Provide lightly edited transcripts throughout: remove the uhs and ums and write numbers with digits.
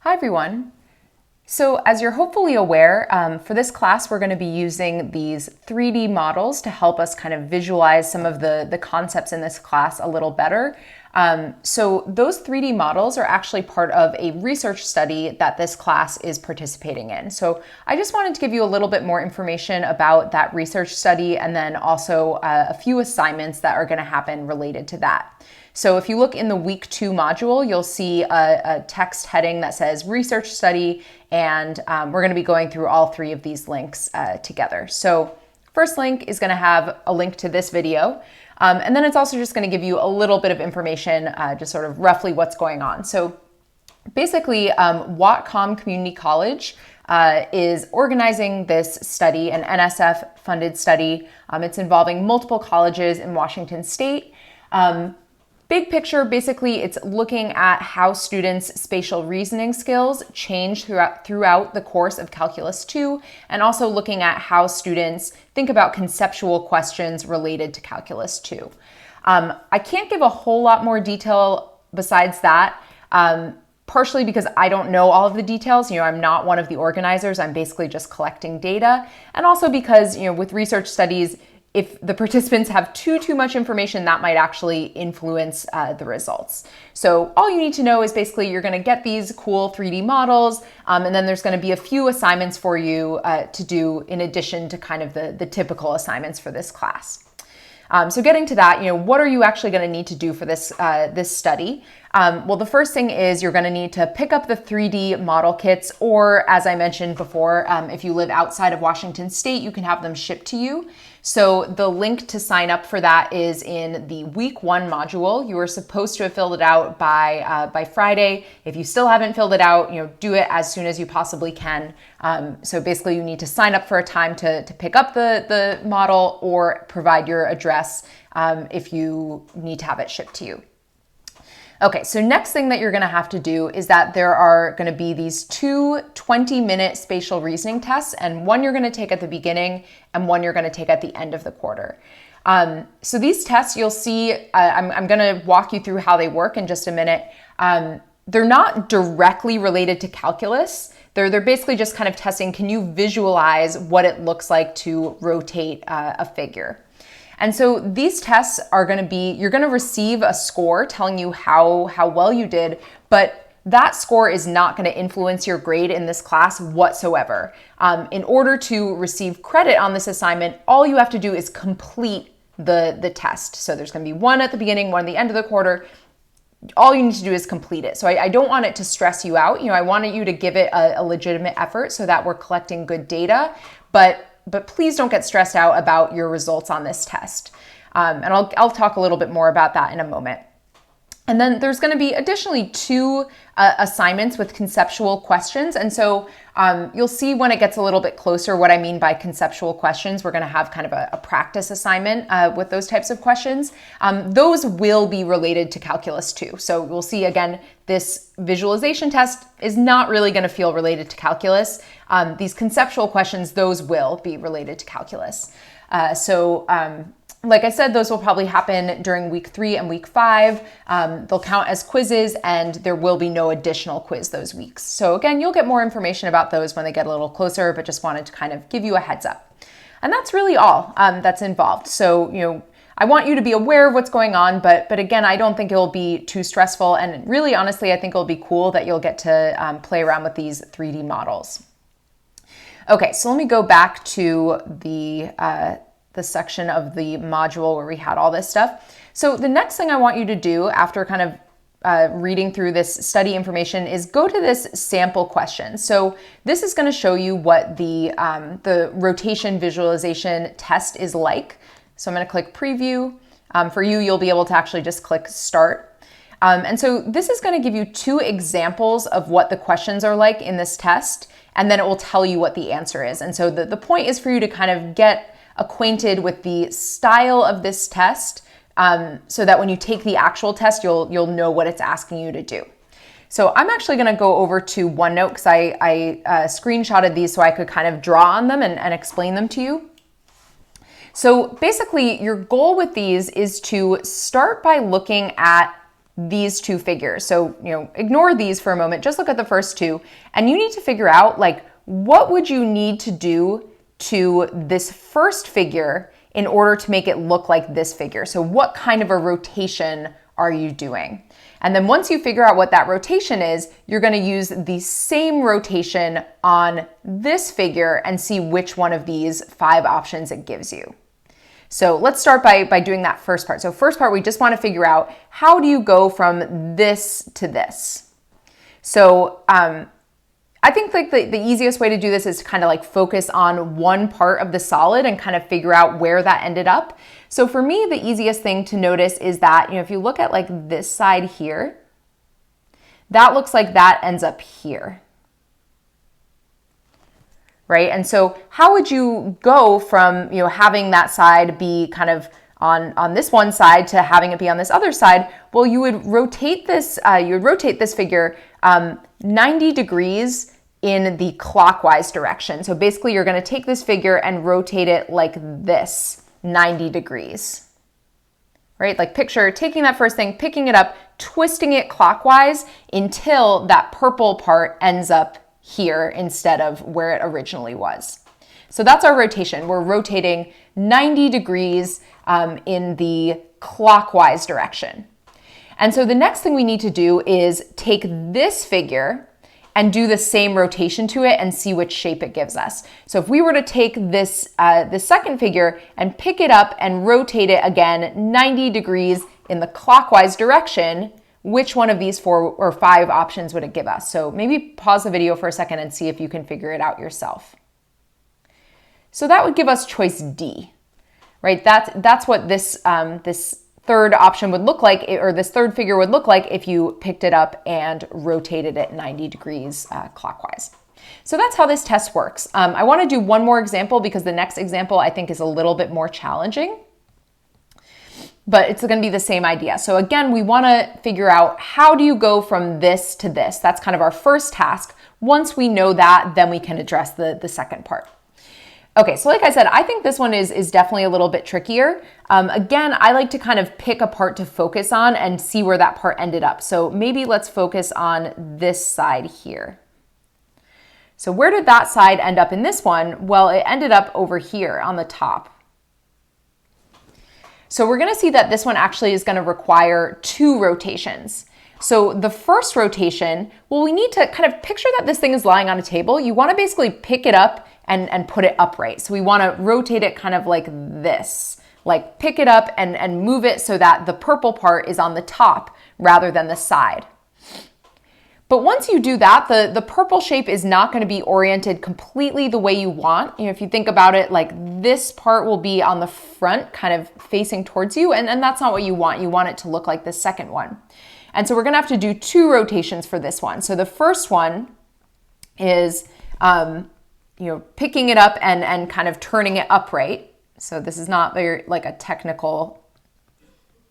Hi everyone. So as you're hopefully aware, for this class we're going to be using these 3D models to help us kind of visualize some of the concepts in this class a little better. So those 3D models are actually part of a research study that this class is participating in. So I just wanted to give you a little bit more information about that research study and then also a few assignments that are going to happen related to that. So if you look in the week 2 module, you'll see a text heading that says research study, and we're going to be going through all 3 of these links together. So first link is going to have a link to this video, and then it's also just going to give you a little bit of information, just sort of roughly what's going on. So basically, Whatcom Community College is organizing this study, an NSF-funded study. It's involving multiple colleges in Washington State. Big picture, basically, it's looking at how students' spatial reasoning skills change throughout the course of Calculus 2, and also looking at how students think about conceptual questions related to Calculus 2. I can't give a whole lot more detail besides that, partially because I don't know all of the details. I'm not one of the organizers. I'm basically just collecting data. And also because, with research studies, if the participants have too much information, that might actually influence the results. So all you need to know is basically you're going to get these cool 3D models, and then there's going to be a few assignments for you to do in addition to kind of the typical assignments for this class. So getting to that, what are you actually going to need to do for this study? Well, the first thing is you're going to need to pick up the 3D model kits, or as I mentioned before, if you live outside of Washington State, you can have them shipped to you. So the link to sign up for that is in the week 1 module. You are supposed to have filled it out by Friday. If you still haven't filled it out, do it as soon as you possibly can. So basically you need to sign up for a time to pick up the model or provide your address if you need to have it shipped to you. Okay, so next thing that you're going to have to do is that there are going to be these 2 20-minute spatial reasoning tests, and one you're going to take at the beginning and one you're going to take at the end of the quarter. So these tests, you'll see, I'm going to walk you through how they work in just a minute. They're not directly related to calculus. They're basically just kind of testing, can you visualize what it looks like to rotate a figure? And so these tests are going to be, you're going to receive a score telling you how well you did, but that score is not going to influence your grade in this class whatsoever. In order to receive credit on this assignment, all you have to do is complete the test. So there's going to be one at the beginning, one at the end of the quarter. All you need to do is complete it. So I don't want it to stress you out. I wanted you to give it a legitimate effort so that we're collecting good data, but please don't get stressed out about your results on this test. And I'll talk a little bit more about that in a moment. And then there's going to be additionally 2 assignments with conceptual questions. And so you'll see when it gets a little bit closer what I mean by conceptual questions. We're going to have kind of a practice assignment with those types of questions. Those will be related to Calculus 2. So we'll see again, this visualization test is not really going to feel related to calculus. These conceptual questions, those will be related to calculus. Like I said, those will probably happen during week 3 and week 5. They'll count as quizzes, and there will be no additional quiz those weeks. So again, you'll get more information about those when they get a little closer, but just wanted to kind of give you a heads up. And that's really all that's involved. So, I want you to be aware of what's going on, but again, I don't think it will be too stressful. And really, honestly, I think it'll be cool that you'll get to play around with these 3D models. Okay, so let me go back to the section of the module where we had all this stuff. So the next thing I want you to do after kind of reading through this study information is go to this sample question. So this is going to show you what the rotation visualization test is like. So I'm going to click preview. For you, you'll be able to actually just click start. And so this is going to give you 2 examples of what the questions are like in this test, and then it will tell you what the answer is. And so the point is for you to kind of get acquainted with the style of this test so that when you take the actual test, you'll know what it's asking you to do. So I'm actually going to go over to OneNote because I screenshotted these so I could kind of draw on them and explain them to you. So basically, your goal with these is to start by looking at these two figures. So, ignore these for a moment, just look at the first two, and you need to figure out like, what would you need to do to this first figure in order to make it look like this figure? So what kind of a rotation are you doing? And then once you figure out what that rotation is, you're going to use the same rotation on this figure and see which one of these 5 options it gives you. So let's start by doing that first part. So first part, we just want to figure out, how do you go from this to this? So I think like the easiest way to do this is to kind of like focus on one part of the solid and kind of figure out where that ended up. So for me, the easiest thing to notice is that, if you look at like this side here, that looks like that ends up here, right? And so how would you go from, having that side be kind of on this one side to having it be on this other side? Well, you would rotate this figure 90 degrees in the clockwise direction. So basically you're going to take this figure and rotate it like this, 90 degrees, right? Like picture taking that first thing, picking it up, twisting it clockwise until that purple part ends up here instead of where it originally was. So that's our rotation. We're rotating 90 degrees in the clockwise direction. And so the next thing we need to do is take this figure and do the same rotation to it and see which shape it gives us. So if we were to take this second figure and pick it up and rotate it again 90 degrees in the clockwise direction, which one of these 4 or 5 options would it give us? So maybe pause the video for a second and see if you can figure it out yourself. So that would give us choice D, right? That's what this third option would look like, or this third figure would look like if you picked it up and rotated it 90 degrees clockwise. So that's how this test works. I want to do one more example because the next example I think is a little bit more challenging, but it's going to be the same idea. So again, we want to figure out, how do you go from this to this? That's kind of our first task. Once we know that, then we can address the second part. Okay, so like I said, I think this one is definitely a little bit trickier. Again, I like to kind of pick a part to focus on and see where that part ended up. So maybe let's focus on this side here. So where did that side end up in this one? Well, it ended up over here on the top. So we're going to see that this one actually is going to require 2 rotations. So the first rotation, well, we need to kind of picture that this thing is lying on a table. You want to basically pick it up and put it upright. So we want to rotate it kind of like this, like pick it up and move it so that the purple part is on the top rather than the side. But once you do that, the purple shape is not going to be oriented completely the way you want. If you think about it, like this part will be on the front, kind of facing towards you, and that's not what you want. You want it to look like the second one. And so we're going to have to do 2 rotations for this one. So the first one is picking it up and kind of turning it upright. So this is not very like a technical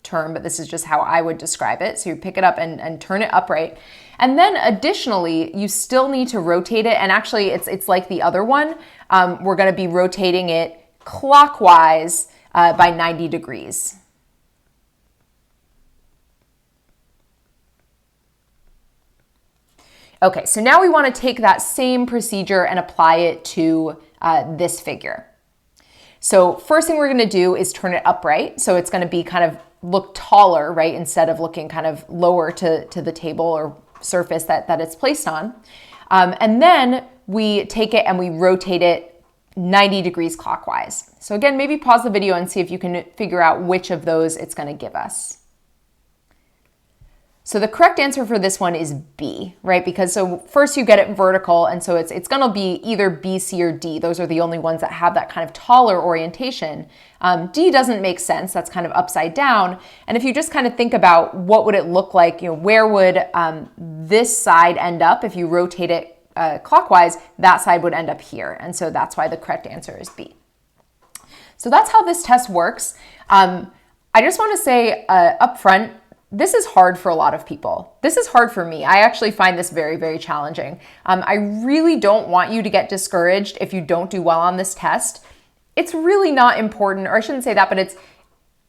term, but this is just how I would describe it. So you pick it up and turn it upright. And then additionally, you still need to rotate it. And actually it's like the other one. We're going to be rotating it clockwise by 90 degrees. Okay, so now we want to take that same procedure and apply it to this figure. So first thing we're going to do is turn it upright. So it's going to be kind of look taller, right? Instead of looking kind of lower to the table or surface that it's placed on. And then we take it and we rotate it 90 degrees clockwise. So again, maybe pause the video and see if you can figure out which of those it's going to give us. So the correct answer for this one is B, right? Because so first you get it vertical, and so it's going to be either B, C, or D. Those are the only ones that have that kind of taller orientation. D doesn't make sense. That's kind of upside down. And if you just kind of think about what would it look like, where would this side end up if you rotate it clockwise, that side would end up here. And so that's why the correct answer is B. So that's how this test works. I just want to say up front, this is hard for a lot of people. This is hard for me. I actually find this very, very challenging. I really don't want you to get discouraged if you don't do well on this test. It's really not important, or I shouldn't say that, but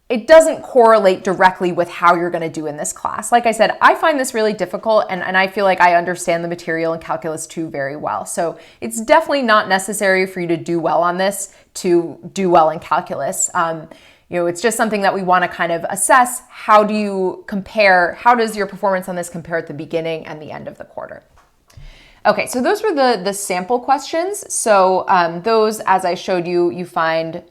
it doesn't correlate directly with how you're going to do in this class. Like I said, I find this really difficult, and I feel like I understand the material in Calculus 2 very well. So it's definitely not necessary for you to do well on this to do well in calculus. It's just something that we want to kind of assess. How do you compare? How does your performance on this compare at the beginning and the end of the quarter? Okay, so those were the sample questions. So those, as I showed you, you find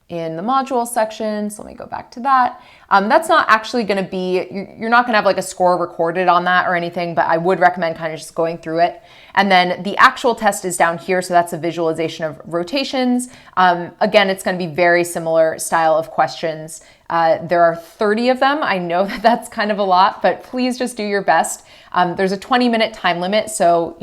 in the module section. So let me go back to that. That's not actually going to be, you're not going to have like a score recorded on that or anything, but I would recommend kind of just going through it. And then the actual test is down here. So that's a visualization of rotations. Again, it's going to be very similar style of questions. There are 30 of them. I know that that's kind of a lot, but please just do your best. There's a 20-minute time limit. So,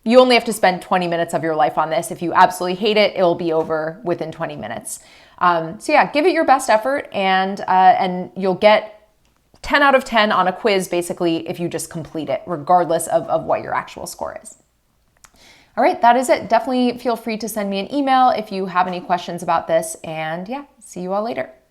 you only have to spend 20 minutes of your life on this. If you absolutely hate it, it'll be over within 20 minutes. So yeah, give it your best effort, and you'll get 10 out of 10 on a quiz, basically, if you just complete it, regardless of what your actual score is. All right, that is it. Definitely feel free to send me an email if you have any questions about this, and yeah, see you all later.